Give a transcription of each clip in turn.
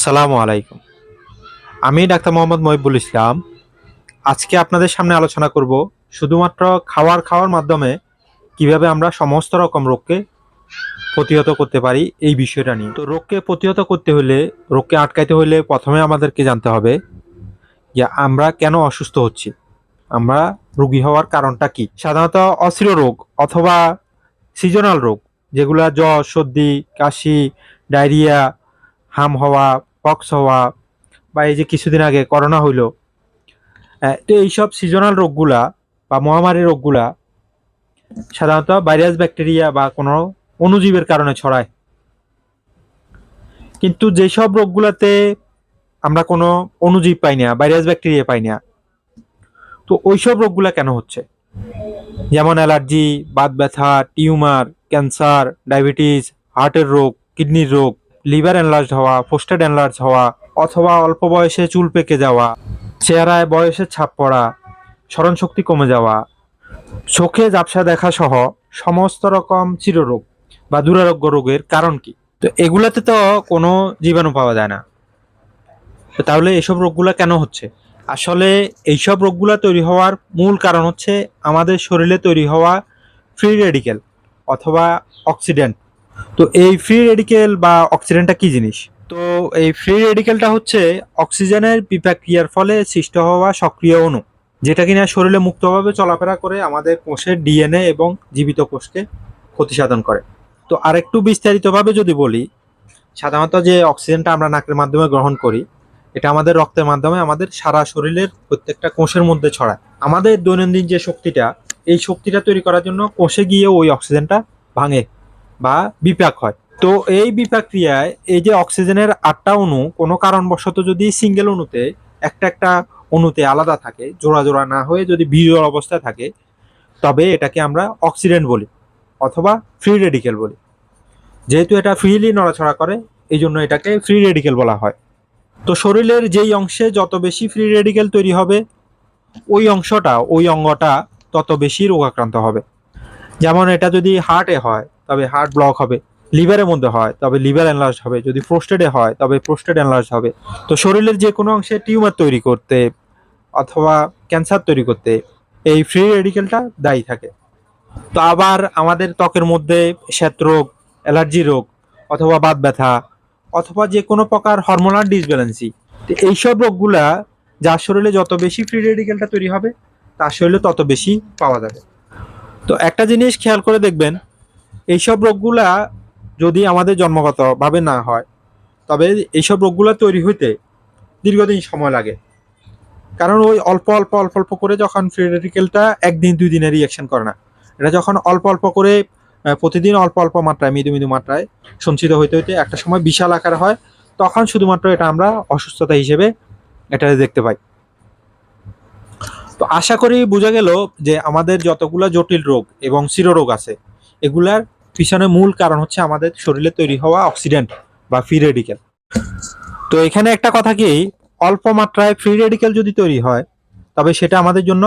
আসসালামু আলাইকুম। আমি ডাক্তার মোহাম্মদ মহিবুল ইসলাম। আজকে আপনাদের সামনে আলোচনা করব শুধুমাত্র খাওয়ার মাধ্যমে কিভাবে আমরা সমস্ত রকম রোগকে প্রতিহত করতে পারি এই বিষয়টা নিয়ে। তো রোগকে প্রতিহত করতে হলে, রোগকে আটকাইতে হলে প্রথমে আমাদেরকে জানতে হবে যে আমরা কেন অসুস্থ হচ্ছি, আমরা রোগী হওয়ার কারণটা কি। সাধারণত অস্থির রোগ অথবা সিজনাল রোগ, যেগুলা জ্বর, সর্দি, কাশি, ডায়রিয়া, হাম হওয়া, পক্স হওয়া, বা এই যে কিছুদিন আগে করোনা হইলো, তো এইসব সিজনাল রোগগুলা বা মহামারী রোগগুলা সাধারণত ভাইরাস, ব্যাকটেরিয়া বা কোনো অণুজীবের কারণে ছড়ায়। কিন্তু যেসব রোগগুলাতে আমরা কোনো অণুজীব পাই না, ভাইরাস ব্যাকটেরিয়া পাই না, তো ওইসব রোগগুলা কেন হচ্ছে? যেমন অ্যালার্জি, বাত ব্যথা, টিউমার, ক্যান্সার, ডায়াবেটিস, হার্টের রোগ, কিডনির রোগ, লিভার এনলার্জ হওয়া, প্রোস্টেট এনলার্জ হওয়া, অথবা অল্প বয়সে চুল পেকে যাওয়া, চেহারায় বয়সের ছাপ পড়া, স্মরণশক্তি কমে যাওয়া, চোখে ঝাপসা দেখা সহ সমস্ত রকম চিররোগ বা দুরারোগ্য রোগের কারণ কি? তো এগুলাতে তো কোনো জীবাণু পাওয়া যায় না। তো তাহলে এসব রোগগুলা কেন হচ্ছে? আসলে এইসব রোগগুলা তৈরি হওয়ার মূল কারণ হচ্ছে আমাদের শরীরে তৈরি হওয়া ফ্রি রেডিকেল অথবা অক্সিডেন্ট। তো এই ফ্রি রেডিকেল বা অক্সিডেন্টটা কি জিনিস? তো এই ফ্রি রেডিকেলটা হচ্ছে অক্সিজেনের বিপাক্রিয়ার ফলে সৃষ্ট হওয়া সক্রিয় অণু, যেটা কিনা শরীরে মুক্তভাবে চলাফেরা করে আমাদের কোষের ডিএনএ এবং জীবিত কোষকে ক্ষতি সাধন করে। তো আরেকটু বিস্তারিতভাবে যদি বলি, সাধারণত যে অক্সিজেনটা আমরা নাকের মাধ্যমে গ্রহণ করি, এটা আমাদের রক্তের মাধ্যমে আমাদের সারা শরীরের প্রত্যেকটা কোষের মধ্যে ছড়ায়। আমাদের দৈনন্দিন যে শক্তিটা, এই শক্তিটা তৈরি করার জন্য কোষে গিয়ে ওই অক্সিজেনটা ভাঙে বা বিপাক হয়। তো এই বিপাক্রিয়ায় এই যে অক্সিজেনের 8টা অণু কোনো কারণবশত যদি সিঙ্গেল অণুতে একটা একটা অণুতে আলাদা থাকে, জোড়া জোড়া না হয়ে যদি বিজোড় অবস্থায় থাকে, তবে এটাকে আমরা অক্সিডেন্ট বলি অথবা ফ্রি রেডিকেল বলি। যেহেতু এটা ফ্রিলি নড়াচড়া করে, এই জন্য এটাকে ফ্রি রেডিকেল বলা হয়। তো শরীরের যেই অংশে যত বেশি ফ্রি রেডিকেল তৈরি হবে, ওই অঙ্গটা তত বেশি রোগাক্রান্ত হবে। যেমন এটা যদি হার্টে হয় তবে হার্ট ব্লক হবে, লিভারের মধ্যে হয় তবে লিভার এনলার্জ হবে, যদি প্রোস্টেটে হয় তবে প্রোস্টেট এনলার্জ হবে। তো শরীরের যে কোনো অংশে টিউমার তৈরি করতে অথবা ক্যান্সার তৈরি করতে এই ফ্রি রেডিকেলটা দায়ী থাকে। তো আবার আমাদের ত্বকের মধ্যে শ্বেতরোগ, অ্যালার্জি রোগ অথবা বাত ব্যথা অথবা যে কোনো প্রকার হরমোনাল ডিসব্যালেন্সি, তো এইসব রোগগুলা যার শরীরে যত বেশি ফ্রি রেডিকেলটা তৈরি হবে, তার শরীরে তত বেশি পাওয়া যাবে। তো একটা জিনিস খেয়াল করে দেখবেন, এইসব রোগগুলা যদি আমাদের জন্মগতভাবে না হয়, তবে এইসব রোগগুলা তৈরি হইতে দীর্ঘদিন সময় লাগে। কারণ ওই অল্প অল্প করে যখন ফ্রি রেডিকেলটা একদিন দুই দিনে রিয়াকশন করে না, এটা যখন অল্প অল্প করে প্রতিদিন অল্প অল্প মাত্রায়, মৃদু মৃদু মাত্রায় সঞ্চিত হইতে হইতে একটা সময় বিশাল আকার হয়, তখন শুধুমাত্র এটা আমরা অসুস্থতা হিসেবে এটা দেখতে পাই। তো আশা করি বোঝা গেল যে আমাদের যতগুলো জটিল রোগ এবং শিরোরোগ আছে, এগুলার পিছনে মূল কারণ হচ্ছে আমাদের শরীরে তৈরি হওয়া অক্সিডেন্ট বা ফ্রি রেডিকেল। তো এখানে একটা কথা কি, অল্প মাত্রায় ফ্রি রেডিকেল যদি তৈরি হয়, তবে সেটা আমাদের জন্য,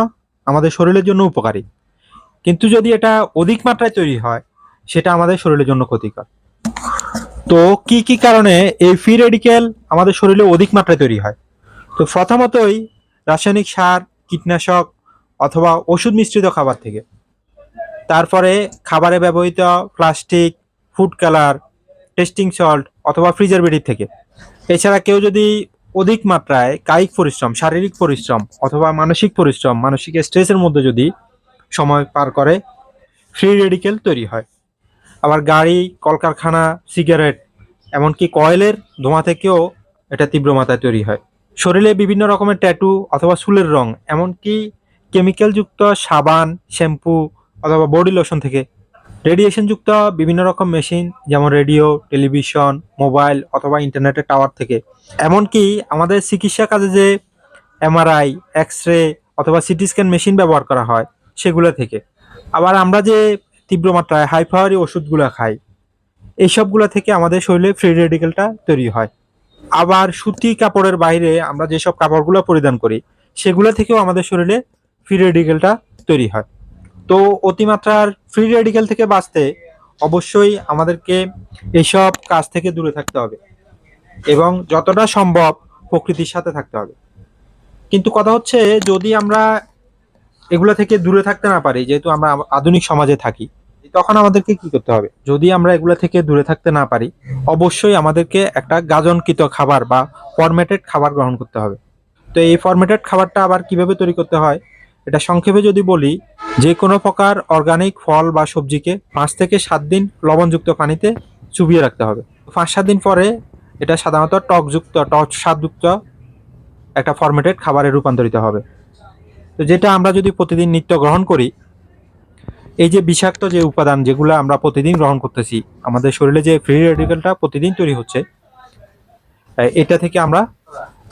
আমাদের শরীরের জন্য উপকারী। কিন্তু যদি এটা অধিক মাত্রায় তৈরি হয়, সেটা আমাদের শরীরের জন্য ক্ষতিকর। তো কি কি কারণে এই ফ্রি রেডিকেল আমাদের শরীরে অধিক মাত্রায় তৈরি হয়? তো প্রথমতই রাসায়নিক সার, কীটনাশক অথবা ওষুধ মিশ্রিত খাবার থেকে। তারপরে খাবারে ব্যবহৃত plastic, food colour, testing salt অথবা প্রিজারভেটিভ থেকে। এছাড়া কেউ যদি অধিক মাত্রায় কায়িক পরিশ্রম, শারীরিক পরিশ্রম অথবা মানসিক পরিশ্রম, মানসিক স্ট্রেসের মধ্যে যদি সময় পার করে, ফ্রি রেডিকেল তৈরি হয়। আবার গাড়ি, কলকারখানা, সিগারেট, এমনকি কয়েলের ধোঁয়া থেকেও এটা তীব্র মাত্রায় তৈরি হয়। শরীরে বিভিন্ন রকমের ট্যাটু অথবা চুলের রং, এমনকি কেমিক্যালযুক্ত সাবান, শ্যাম্পু অথবা বডি লোশন থেকে, রেডিয়েশনযুক্ত বিভিন্ন রকম মেশিন যেমন রেডিও, টেলিভিশন, মোবাইল অথবা ইন্টারনেটের টাওয়ার থেকে, এমনকি আমাদের চিকিৎসা কাজে যে এমআরআই, এক্স রে অথবা সিটি স্ক্যান মেশিন ব্যবহার করা হয়, সেগুলো থেকে। আবার আমরা যে তীব্র মাত্রায় হাই পাওয়ারি ওষুধগুলো খাই, এইসবগুলো থেকে আমাদের শরীরে ফ্রি রেডিকেলটা তৈরি হয়। আবার সুতি কাপড়ের বাইরে আমরা যেসব কাপড়গুলো পরিধান করি, সেগুলো থেকেও আমাদের শরীরে ফ্রি রেডিকেলটা তৈরি হয়। তো অতিমাত্রার ফ্রি রেডিকেল থেকে বাঁচতে অবশ্যই আমাদেরকে এইসব কাজ থেকে দূরে থাকতে হবে। এবং যতটা সম্ভব প্রকৃতির সাথে থাকতে হবে। কিন্তু কথা হচ্ছে, যদি আমরা এগুলা থেকে দূরে থাকতে না পারি, যেহেতু আমরা আধুনিক সমাজে থাকি, তখন আমাদেরকে কি করতে হবে? যদি আমরা এগুলা থেকে দূরে থাকতে না পারি, অবশ্যই আমাদেরকে একটা গাজনকৃত খাবার বা ফরম্যাটেড খাবার গ্রহণ করতে হবে। তো এই ফরম্যাটেড খাবারটা আবার কিভাবে তৈরি করতে হয়, এটা সংক্ষেপে যদি বলি, যে কোনো প্রকার অর্গানিক ফল বা সবজিকে 5 থেকে 7 দিন লবণযুক্ত পানিতে চুবিয়ে রাখতে হবে। 5-7 দিন পরে এটা সাধারণত টক স্বাদযুক্ত একটা ফরম্যাটেড খাবারে রূপান্তরিত হবে। তো যেটা আমরা যদি প্রতিদিন নিত্য গ্রহণ করি, এই যে বিষাক্ত যে উপাদান যেগুলো আমরা প্রতিদিন গ্রহণ করতেছি, আমাদের শরীরে যে ফ্রি রেডিক্যালটা প্রতিদিন তৈরি হচ্ছে, এটা থেকে আমরা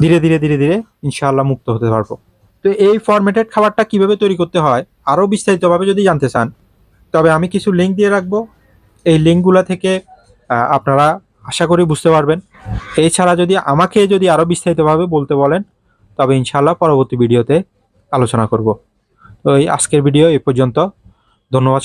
ধীরে ধীরে ধীরে ধীরে ইনশাআল্লাহ মুক্ত হতে পারবো। তো এই ফরম্যাটেড খাবারটা কিভাবে তৈরি করতে হয় আরও বিস্তারিতভাবে যদি জানতে চান, তবে আমি কিছু লিঙ্ক দিয়ে রাখবো। এই লিঙ্কগুলো থেকে আপনারা আশা করি বুঝতে পারবেন। এছাড়া আমাকে আরও বিস্তারিতভাবে বলতে বলেন, তবে ইনশাআল্লাহ পরবর্তী ভিডিওতে আলোচনা করব। তো এই আজকের ভিডিও এই পর্যন্ত। ধন্যবাদ।